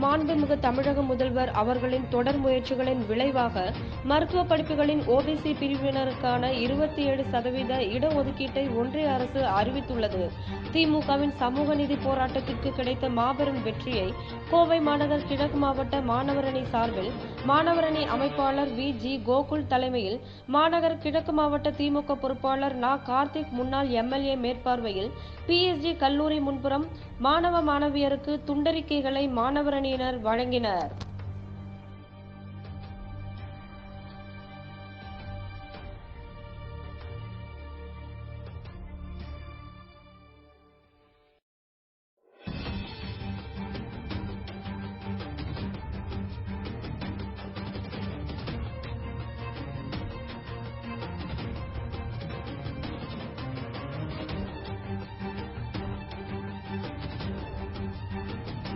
மாண்புமிகு தமிழக முதல்வர் அவர்களின் தொடர் முயற்சிகளின் விளைவாக மருத்துவ படிப்புகளின் ஓபிசி பிரிவினருக்கான 27% இடஒதுக்கீட்டை ஒன்றிய அரசு அறிவித்துள்ளது. திமுகவின் சமூக நீதி போராட்டத்திற்கு கிடைத்த மாபெரும் வெற்றியை கோவை மாநகர் கிழக்கு மாவட்ட மாணவரணி சார்பில் மாணவரணி அமைப்பாளர் வி. கோகுல் தலைமையில் மாநகர் கிழக்கு மாவட்ட திமுக பொறுப்பாளர் நா. கார்த்திக் முன்னாள் எம்எல்ஏ மேற்பார்வையில் PSG கல்லூரி முன்புறம் மாணவ மாணவியருக்கு துண்டறிக்கைகளை மாணவரணியினர் வழங்கினர்.